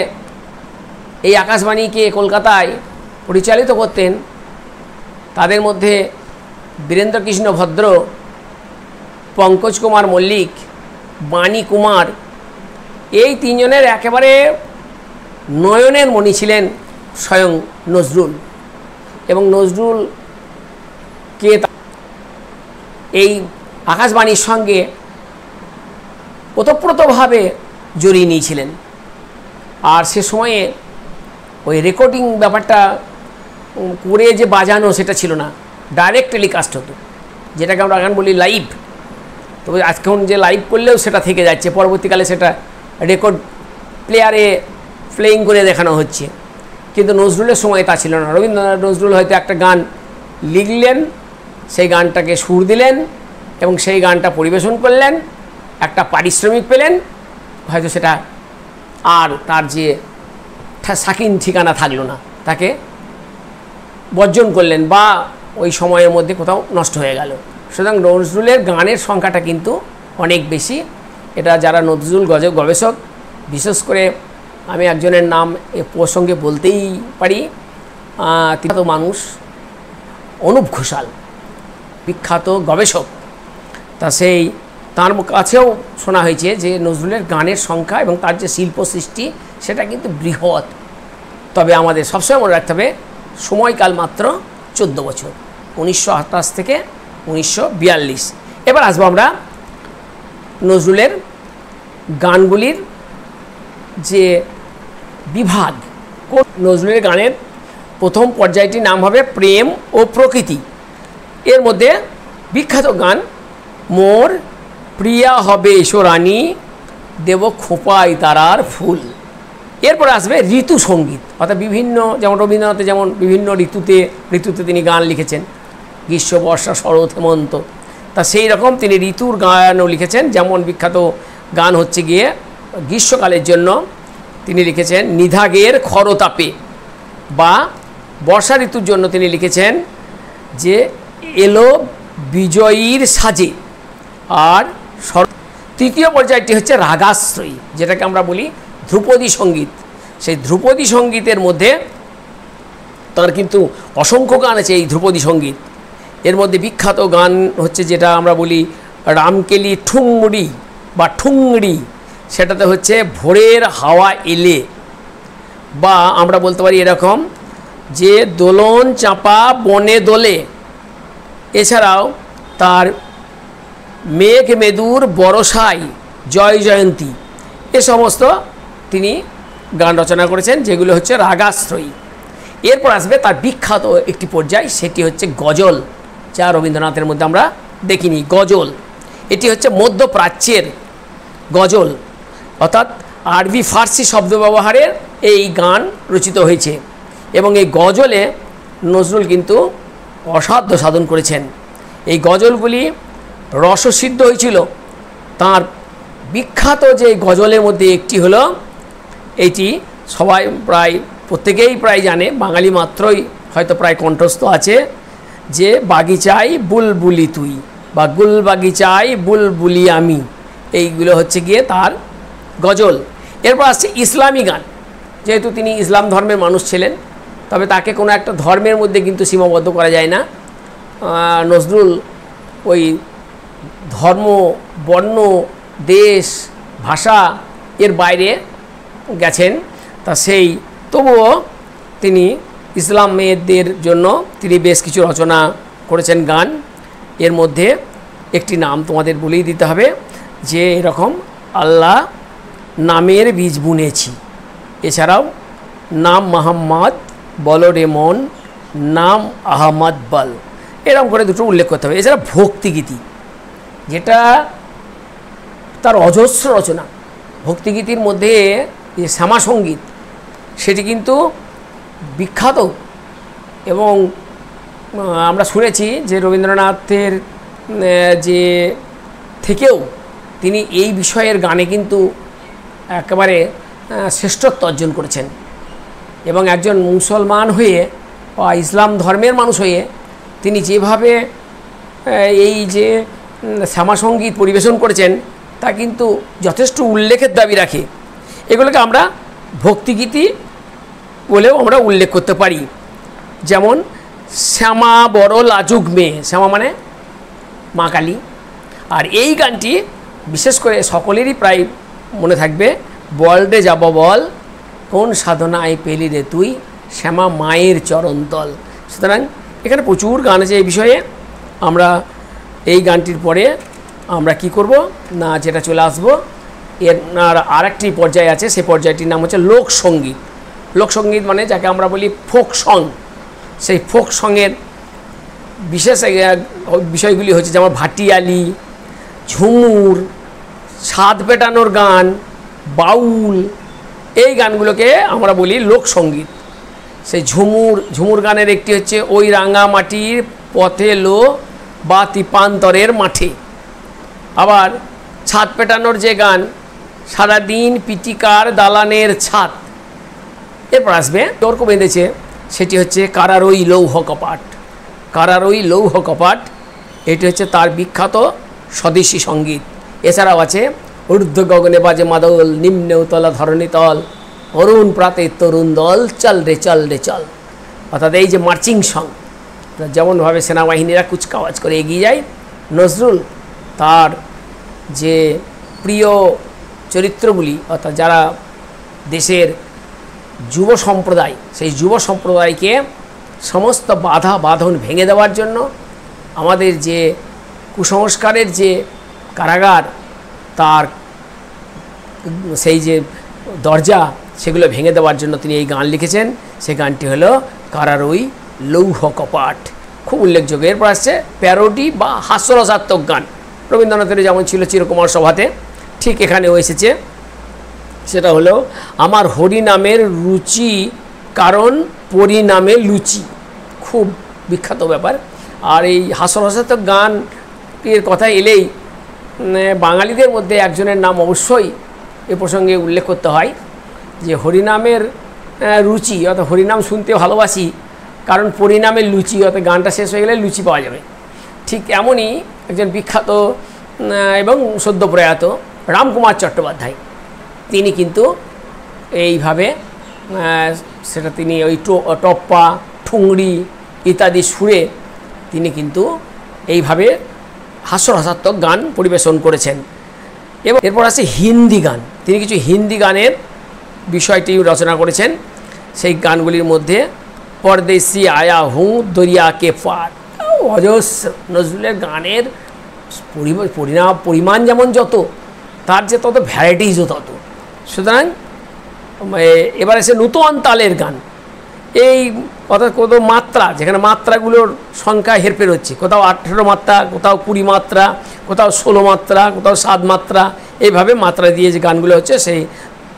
এই আকাশবাণীকে কলকাতায় পরিচালিত করতেন, তাদের মধ্যে বীরেন্দ্রকৃষ্ণ ভদ্র, পঙ্কজ কুমার মল্লিক, বাণী কুমার, এই তিনজনের একেবারে নয়নের মণি ছিলেন স্বয়ং নজরুল। এবং নজরুলকে এই আকাশবাণীর সঙ্গে ওতপ্রোতভাবে জড়িয়ে নিয়েছিলেন। আর সে সময়ে ওই রেকর্ডিং ব্যাপারটা করে যে বাজানো সেটা ছিল না, ডাইরেক্ট টেলিকাস্ট হতো, যেটাকে আমরা এখন বলি লাইভ। তবে আজকের যে লাইভ করলেও সেটা থেকে যাচ্ছে, পরবর্তীকালে সেটা রেকর্ড প্লেয়ারে প্লেইং করে দেখানো হচ্ছে। কিন্তু নজরুলের সময় তা ছিল না। রবীন্দ্রনাথ নজরুল হয়তো একটা গান লিখলেন, সেই গানটাকে সুর দিলেন এবং সেই গানটা পরিবেশন করলেন, একটা পারিশ্রমিক পেলেন, হয়তো সেটা আর তার যে সাকিন ঠিকানা থাকলো না, তাকে বর্জন করলেন বা ওই সময়ের মধ্যে কোথাও নষ্ট হয়ে গেল। সুতরাং নজরুলের গানের সংখ্যাটা কিন্তু অনেক বেশি। এটা যারা নজরুল গবেষক, বিশেষ করে আমি একজনের নাম এ প্রসঙ্গে বলতেই পারি, বিখ্যাত মানুষ অনুপ ঘোষাল, বিখ্যাত গবেষক। তা সেই তার কাছেও শোনা হয়েছে যে নজরুলের গানের সংখ্যা এবং তার যে শিল্প সৃষ্টি সেটা কিন্তু বৃহৎ। তবে আমাদের সবসময় মনে রাখতে হবে সময়কাল মাত্র 14 বছর, 1928 থেকে 1942। এবার আসবো আমরা নজরুলের গানগুলির যে বিভাগ। নজরুলের গানের প্রথম পর্যায়টির নাম হবে প্রেম ও প্রকৃতি। এর মধ্যে বিখ্যাত গান মোর প্রিয়া হবে এসরানী, দেব খোপায় তারার ফুল। এরপরে আসবে ঋতু সঙ্গীত, অর্থাৎ বিভিন্ন, যেমন রবীন্দ্রনাথ যেমন বিভিন্ন ঋতুতে তিনি গান লিখেছেন, গ্রীষ্ম, বর্ষা, শরৎ, হেমন্ত। তা সেই রকম তিনি ঋতুর গানও লিখেছেন। যেমন বিখ্যাত গান হচ্ছে গিয়ে গ্রীষ্মকালের জন্য তিনি লিখেছেন নিধাগের খরতাপে, বা বর্ষা ঋতুর জন্য তিনি লিখেছেন যে এলো বিজয়ীর সাজে। আর তৃতীয় পর্যায়টি হচ্ছে রাগাশ্রয়ী, যেটাকে আমরা বলি ধ্রুপদী সঙ্গীত। সেই ধ্রুপদী সঙ্গীতের মধ্যে তার কিন্তু অসংখ্য গান আছে। এই ধ্রুপদী সঙ্গীত এর মধ্যে বিখ্যাত গান হচ্ছে যেটা আমরা বলি রামকেলি ঠুংরি বা ঠুংরি, সেটাতে হচ্ছে ভোরের হাওয়া এলে, বা আমরা বলতে পারি এরকম যে দোলন চাপা বনে দোলে। এছাড়াও তার মেঘ মেদুর বরসাই, জয় জয়ন্তী, এ সমস্ত তিনি গান রচনা করেছেন, যেগুলো হচ্ছে রাগাশ্রয়ী। এরপর আসবে তার বিখ্যাত একটি পর্যায়, সেটি হচ্ছে গজল, যা রবীন্দ্রনাথের মধ্যে আমরা দেখিনি। গজল এটি হচ্ছে মধ্যপ্রাচ্যের গজল, অর্থাৎ আরবি ফার্সি শব্দ ব্যবহারের এই গান রচিত হয়েছে। এবং এই গজলে নজরুল কিন্তু অসাধ্য সাধন করেছেন। এই গজলগুলি রসসিদ্ধ হয়েছিল। তার বিখ্যাত যে গজলের মধ্যে একটি হলো এইটি, সবাই প্রায় প্রত্যেকেই প্রায় জানে, বাঙালি মাত্রই হয়তো প্রায় কণ্ঠস্থ আছে, যে বাগিচায় বুলবুলি তুই, বা গুল বাগিচায় বুলবুলি আমি। এইগুলো হচ্ছে গিয়ে তার গজল। এরপর আসছে ইসলামী গান। যেহেতু তিনি ইসলাম ধর্মের মানুষ ছিলেন, তবে তাকে কোনো একটা ধর্মের মধ্যে কিন্তু সীমাবদ্ধ করা যায় না। নজরুল ওই ধর্ম, বর্ণ, দেশ ভাষা এর বাইরে গেছেন, তা সেই তবুও তিনি ইসলাম মেয়েদের জন্য তিনি বেশ কিছু রচনা করেছেন গান। এর মধ্যে একটি নাম তোমাদের বলেই দিতে হবে, যে এরকম আল্লাহ নামের বীজ বুনেছি, এছাড়াও নাম মোহাম্মদ বলো রে মন, নাম আহমদ বল, এরকম করে দুটো উল্লেখ করতে হবে। এছাড়া ভক্তিগীতি, যেটা তার অজস্র রচনা। ভক্তিগীতির মধ্যে যে শ্যামা সঙ্গীত, সেটি কিন্তু বিখ্যাত, এবং আমরা শুনেছি যে রবীন্দ্রনাথের যে থেকেও তিনি এই বিষয়ের গানে কিন্তু একেবারে শ্রেষ্ঠত্ব অর্জন করেছেন, এবং একজন মুসলমান হয়ে বা ইসলাম ধর্মের মানুষ হয়ে তিনি যেভাবে এই যে শ্যামা সঙ্গীত পরিবেশন করেছেন তা কিন্তু যথেষ্ট উল্লেখের দাবি রাখে। এগুলোকে আমরা ভক্তিগীতি বলেও আমরা উল্লেখ করতে পারি। যেমন শ্যামা বড় লাজুক মেয়ে, শ্যামা মানে মা কালী, আর এই গানটি বিশেষ করে সকলেরই প্রায় মনে থাকবে, বল রে যাব বল কোন সাধনায় পেলি রে তুই, শ্যামা মায়ের চরণতল। সুতরাং এখানে প্রচুর গান আছে এই বিষয়ে। আমরা এই গানটির পরে আমরা কি করব না, যেটা চলে আসবো এর আরেকটি পর্যায় আছে, সেই পর্যায়টির নাম হচ্ছে লোকসঙ্গীত। লোকসঙ্গীত মানে যাকে আমরা বলি ফোক সং। সেই ফোক সঙের বিশেষ বিষয়গুলি হচ্ছে যেমন ভাটিয়ালি, ঝুমুর, ছাদ পেটানোর গান, বাউল, এই গানগুলোকে আমরা বলি লোকসঙ্গীত। সেই ঝুমুর গানের একটি হচ্ছে ওই রাঙামাটির পথে লো বা তিপান্তরের মাঠে। আবার ছাদ পেটানোর যে গান, সারাদিন পিটিকার দালানের ছাদ। এরপর আসবে তর্ক বেঁধেছে, সেটি হচ্ছে কারারই লৌহ কপাট। কারারই লৌহ কপাট এটি হচ্ছে তার বিখ্যাত স্বদেশী সঙ্গীত। এছাড়াও আছে ঊর্ধ্ব গগনে বাজে মাদল, নিম্নে উতলা ধরণী তল, অরুণ প্রাতে তরুণ দল, চল রে চল রে চল। অর্থাৎ এই যে মার্চিং সং, যেমনভাবে সেনাবাহিনীরা কুচকাওয়াজ করে এগিয়ে যায়, নজরুল তার যে প্রিয় চরিত্রগুলি, অর্থাৎ যারা দেশের যুব সম্প্রদায়, সেই যুব সম্প্রদায়কে সমস্ত বাধা বাঁধন ভেঙে দেওয়ার জন্য, আমাদের যে কুসংস্কারের যে কারাগার, তার সেই যে দরজা, সেগুলো ভেঙে দেওয়ার জন্য তিনি এই গান লিখেছেন। সেই গানটি হলো কারারই লৌহ কপাট, খুব উল্লেখযোগ্য। এরপর আসছে প্যারোডি বা হাস্যরসাত্মক গান। রবীন্দ্রনাথের যেমন ছিল চিরকুমার সভাতে, ঠিক এখানেও এসেছে। সেটা হলো আমার হরিনামের রুচি কারণ পরিণামে লুচি, খুব বিখ্যাত ব্যাপার। আর এই হাস্যরসাত্মক গান এর কথা এলেই বাঙালিদের মধ্যে একজনের নাম অবশ্যই এ প্রসঙ্গে উল্লেখ করতে হয়, যে হরিনামের রুচি, অর্থাৎ হরিনাম শুনতে ভালোবাসি কারণ পরিণামের লুচি, অর্থাৎ গানটা শেষ হয়ে গেলে লুচি পাওয়া যাবে। ঠিক এমনই একজন বিখ্যাত এবং সদ্য প্রয়াত রামকুমার চট্টোপাধ্যায়, তিনি কিন্তু এইভাবে সেটা তিনি ওই টপ্পা, ঠুংরি ইত্যাদি সুরে তিনি কিন্তু এইভাবে হাস্যরসাত্মক গান পরিবেশন করেছেন। এবং এরপর আছে হিন্দি গান। তিনি কিছু হিন্দি গানের বিষয়টি রচনা করেছেন। সেই গানগুলির মধ্যে পরদেশি আয়া হুঁ দরিয়া কে পার, অজস্র। নজরুলের গানের পরিমাণ যেমন যত, তার যে তত ভ্যারাইটিসও তত। সুতরাং এবার এসে নূতন তালের গান। এই অর্থাৎ কত মাত্রা, যেখানে মাত্রাগুলোর সংখ্যা হেরফের হচ্ছে, কোথাও 18 মাত্রা, কোথাও 20 মাত্রা, কোথাও 16 মাত্রা, কোথাও 7 মাত্রা, এইভাবে মাত্রা দিয়ে যে গানগুলো হচ্ছে, সেই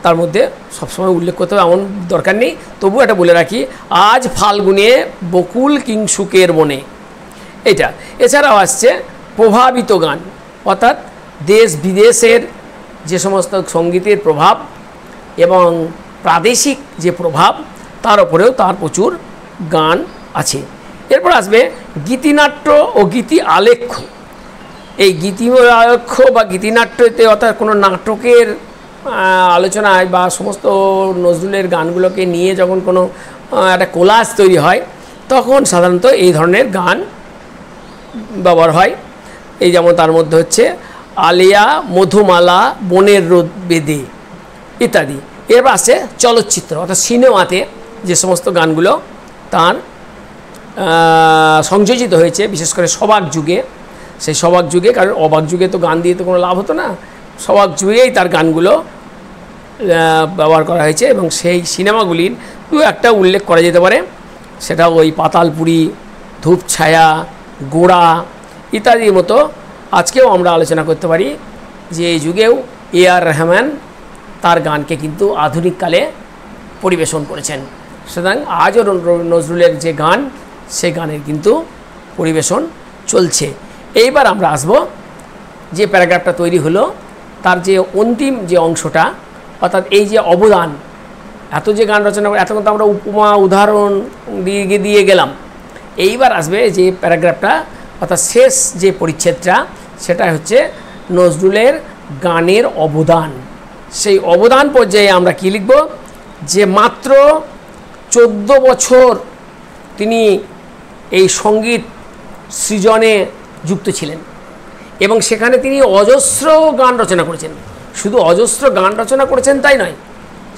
তার মধ্যে সবসময় উল্লেখ করতে হবে এমন দরকার নেই, তবু এটা বলে রাখি, আজ ফাল্গুনে বকুল কিংসুকের বনে, এটা। এছাড়াও আসছে প্রভাবিত গান, অর্থাৎ দেশ বিদেশের যে সমস্ত সঙ্গীতের প্রভাব এবং প্রাদেশিক যে প্রভাব, তার উপরেও তার প্রচুর গান আছে। এরপর আসবে গীতিনাট্য ও গীতি আলেখ্য। এই গীতি আলেখ্য বা গীতিনাট্যতে, অর্থাৎ কোনো নাটকের আলোচনায় বা সমস্ত নজরুলের গানগুলোকে নিয়ে যখন কোনো একটা কোলাজ তৈরি হয়, তখন সাধারণত এই ধরনের গান ব্যবহার হয়। এই যেমন তার মধ্যে হচ্ছে আলিয়া, মধুমালা, বনের রোদ বেদে ইত্যাদি। এরপর আছে চলচ্চিত্র অর্থাৎ সিনেমাতে যে সমস্ত গানগুলো তার সংযোজিত হয়েছে, বিশেষ করে সবাক যুগে। সেই সবাক যুগে, কারণ অবাক যুগে তো গান দিয়ে তো কোনো লাভ হতো না, সবাক যুগেই তার গানগুলো ব্যবহার করা হয়েছে। এবং সেই সিনেমাগুলির দু একটা উল্লেখ করা যেতে পারে, সেটা ওই পাতালপুরি, ধূপছায়া, গোড়া ইত্যাদির মতো আজকেও আমরা আলোচনা করতে পারি যে এই যুগেও A.R. রহমান তার গানকে কিন্তু আধুনিককালে পরিবেশন করেছেন। সুতরাং আজও নজরুলের যে গান, সে গানের কিন্তু পরিবেশন চলছে। এইবার আমরা আসব যে প্যারাগ্রাফটা তৈরি হলো তার যে অন্তিম যে অংশটা, অর্থাৎ এই যে অবদান, এত যে গান রচনা করে, এতক্ষণ তো আমরা উপমা উদাহরণ দিয়ে গেলাম। এইবার আসবে যে প্যারাগ্রাফটা, অর্থাৎ শেষ যে পরিচ্ছেদটা, সেটা হচ্ছে নজরুলের গানের অবদান। সেই অবদান পর্যায়ে আমরা কি লিখব, যে মাত্র 14 বছর তিনি এই সঙ্গীত সৃজনে যুক্ত ছিলেন এবং সেখানে তিনি অজস্র গান রচনা করেছেন। শুধু অজস্র গান রচনা করেছেন তাই নয়,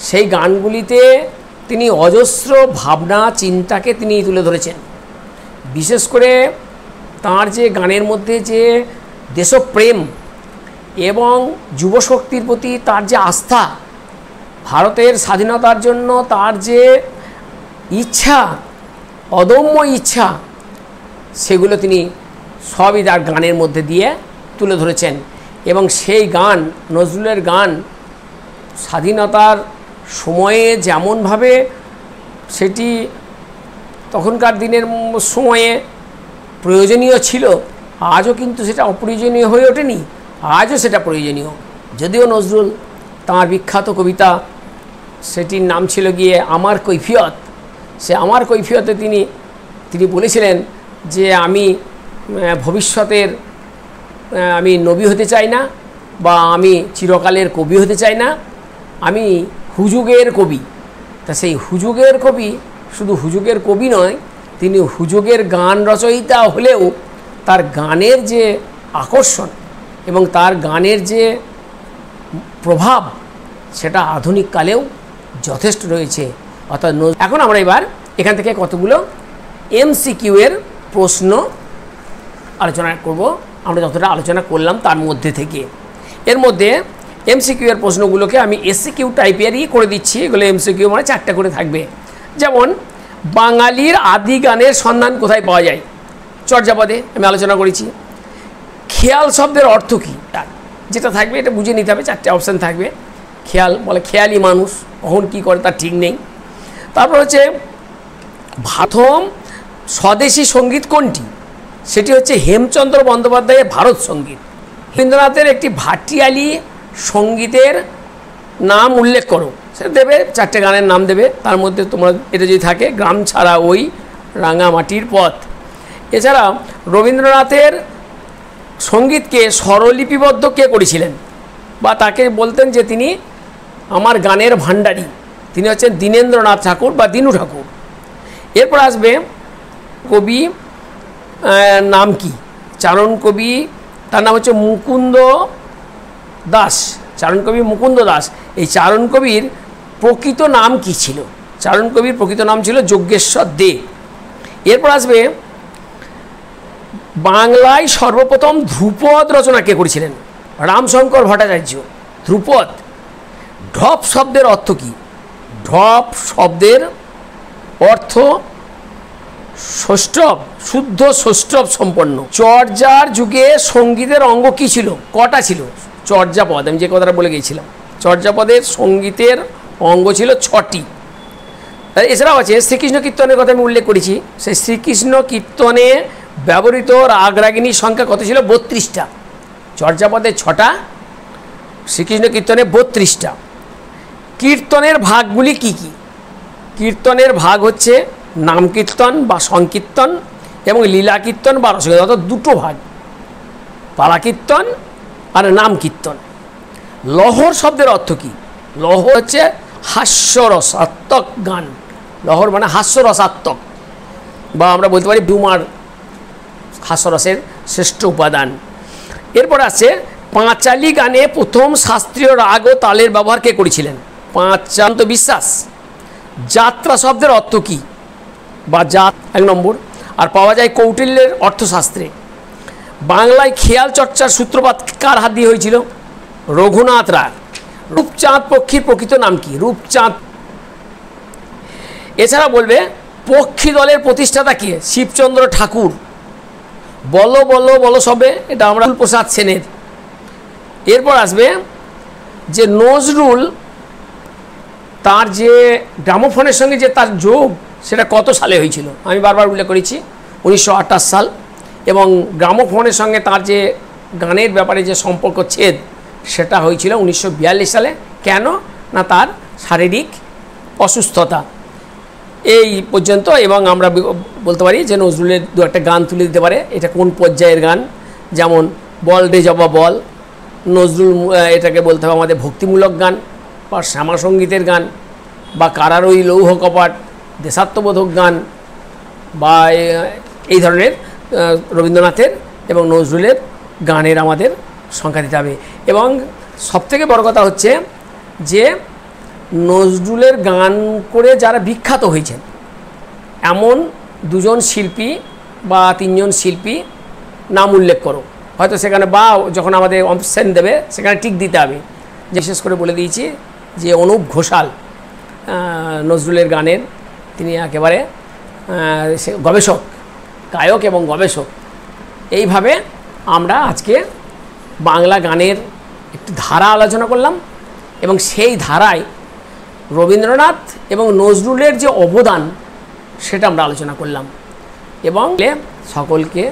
সেই গানগুলিতে তিনি অজস্র ভাবনা চিন্তাকে তিনি তুলে ধরেছেন। বিশেষ করে তার যে গানের মধ্যে যে দেশপ্রেম এবং যুবশক্তির প্রতি তার যে আস্থা, ভারতের স্বাধীনতার জন্য তার যে ইচ্ছা, অদম্য ইচ্ছা, সেগুলো তিনি সবই তার গানের মধ্যে দিয়ে তুলে ধরেছেন। এবং সেই গান, নজরুলের গান, স্বাধীনতার সময়ে যেমনভাবে সেটি তখনকার দিনের সময়ে প্রয়োজনীয় ছিল, আজও কিন্তু সেটা অপ্রয়োজনীয় হয়ে ওঠেনি, আজও সেটা প্রয়োজনীয়। যদিও নজরুল তাঁর বিখ্যাত কবিতা, সেটির নাম ছিল গিয়ে আমার কৈফিয়ত, সে আমার কৈফিয়তে তিনি বলেছিলেন যে আমি ভবিষ্যতের আমি নবী হতে চাই না, বা আমি চিরকালের কবি হতে চাই না, আমি হুজুগের কবি। তা সেই হুজুগের কবি শুধু হুজুগের কবি নয়, তিনি হুজুগের গান রচয়িতা হলেও তার গানের যে আকর্ষণ এবং তার গানের যে প্রভাব, সেটা আধুনিক কালেও যথেষ্ট রয়েছে। অর্থাৎ এখন আমরা এবার এখান থেকে কতগুলো MCQ এর প্রশ্ন আলোচনা করব। আমরা যতটা আলোচনা করলাম তার মধ্যে থেকে, এর মধ্যে MCQ এর প্রশ্নগুলোকে আমি SCQ টাইপেরই করে দিচ্ছি। এগুলো MCQ মানে 4টা করে থাকবে। যেমন বাঙালির আদি গানের সন্ধান কোথায় পাওয়া যায়, চর্যাপদে আমি আলোচনা করেছি। খেয়াল শব্দের অর্থ কী, যেটা থাকবে এটা বুঝে নিতে হবে। 4টে অপশান থাকবে। খেয়াল বলে খেয়ালি মানুষ, কখন কী করে তার ঠিক নেই। তারপর হচ্ছে প্রথম স্বদেশী সঙ্গীত কোনটি, সেটি হচ্ছে হেমচন্দ্র বন্দ্যোপাধ্যায়ের ভারত সঙ্গীত। রবীন্দ্রনাথের একটি ভাটিয়ালি সঙ্গীতের নাম উল্লেখ করো, সেটা দেবে 4টে গানের নাম দেবে। তার মধ্যে তোমরা এটা যদি থাকে গ্রাম ছাড়া ওই রাঙামাটির পথ। এছাড়া রবীন্দ্রনাথের সঙ্গীতকে স্বরলিপিবদ্ধ কে করেছিলেন, বা তাকে বলতেন যে তিনি আমার গানের ভাণ্ডারী, তিনি হচ্ছেন দীনেন্দ্রনাথ ঠাকুর বা দীনু ঠাকুর। এরপর আসবে কবি নাম কি, চারণ কবি, তার নাম হচ্ছে মুকুন্দ দাস, চারণ কবি মুকুন্দ দাস। এই চারণ কবির প্রকৃত নাম কি ছিল, চারণ কবির প্রকৃত নাম ছিল যজ্ঞেশ্বর দে। এরপর আসবে বাংলায় সর্বপ্রথম ধ্রুপদ রচনা কে করেছিলেন, রামশঙ্কর ভট্টাচার্য। ধ্রুপদ। ঢপ শব্দের অর্থ কী, ঢপ শব্দের অর্থ ষষ্ঠব, শুদ্ধ ষষ্ঠব সম্পন্ন। চর্যার যুগে সঙ্গীতের অঙ্গ কী ছিল, কটা ছিল, চর্যাপদ, আমি যে কথাটা বলে গিয়েছিলাম, চর্যাপদের সঙ্গীতের অঙ্গ ছিল 6টি। এছাড়াও আছে শ্রীকৃষ্ণ কীর্তনের কথা আমি উল্লেখ করেছি, সেই শ্রীকৃষ্ণ কীর্তনে ব্যবহৃত রাগরাগিনীর সংখ্যা কত ছিল, 32টা। চর্যাপদের 6টা, শ্রীকৃষ্ণ কীর্তনে 32টা। কীর্তনের ভাগগুলি কি কি, কীর্তনের ভাগ হচ্ছে নাম কীর্তন বা সংকীর্তন এবং লীলা কীর্তন বা রসকীর্তন, অর্থাৎ 2টো ভাগ, পালা কীর্তন আর নাম কীর্তন। লহর শব্দের অর্থ কী, লহর হচ্ছে হাস্যরসাত্মক গান, লহর মানে হাস্যরসাত্মক, বা আমরা বলতে পারি বিউমার হাস্যরসের শ্রেষ্ঠ উপাদান। এরপর আছে পাঁচালী গানে প্রথম শাস্ত্রীয় রাগ ও তালের ব্যবহার কে করেছিলেন? পাঁচান্ত বিশ্বাস। যাত্রা শব্দের অর্থ কী বা জাত 1 নম্বর। আর পাওয়া যায় কৌটিল্যের অর্থশাস্ত্রে। বাংলায় খেয়াল চর্চার সূত্রপাত কার হাত দিয়ে হয়েছিল? রঘুনাথ রায়। রূপচাঁদ পক্ষীর প্রকৃত নাম কি? রূপচাঁদ। এছাড়া বলবে পক্ষী দলের প্রতিষ্ঠাতা কে? শিবচন্দ্র ঠাকুর। বলো বলো বলো সবে, এটা আমরা প্রসাদ সেনের। এরপর আসবে যে নজরুল তার যে গ্রামোফোনের সঙ্গে যে তার যোগ সেটা কত সালে হয়েছিল? আমি বারবার উল্লেখ করেছি 1928 সাল। এবং গ্রামোফোনের সঙ্গে তার যে গানের ব্যাপারে যে সম্পর্ক ছেদ সেটা হয়েছিল 1942 সালে। কেন না তার শারীরিক অসুস্থতা। এই পর্যন্ত। এবং আমরা বলতে পারি যে নজরুলের 2-একটা গান তুলে দিতে পারে। এটা কোন পর্যায়ের গান? যেমন বল রে জবা বল, নজরুল এটাকে বলতে হবে আমাদের ভক্তিমূলক গান বা শ্যামাসঙ্গীতের গান, বা কারার ওই লৌহ কপাট দেশাত্মবোধক গান, বা এই ধরনের রবীন্দ্রনাথের এবং নজরুলের গানের আমাদের সংখ্যা দিতে হবে। এবং সবথেকে বড় কথা হচ্ছে যে নজরুলের গান করে যারা বিখ্যাত হয়েছেন এমন 2 জন শিল্পী বা 3 জন শিল্পী নাম উল্লেখ করো। হয়তো সেখানে বা যখন আমাদের অপশন দেবে সেখানে টিক দিতে হবে। বিশেষ করে বলে দিয়েছি যে অনুপ ঘোষাল নজরুলের গানের তিনি একেবারে গবেষক, গায়ক এবং গবেষক। এইভাবে আমরা আজকে বাংলা গানের একটি ধারা আলোচনা করলাম এবং সেই ধারায় রবীন্দ্রনাথ এবং নজরুলের যে অবদান সেটা আমরা আলোচনা করলাম। এবং সকলকে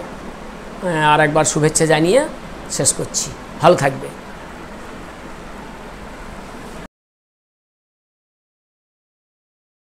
আর একবার শুভেচ্ছা জানিয়ে শেষ করছি। ভালো থাকবে।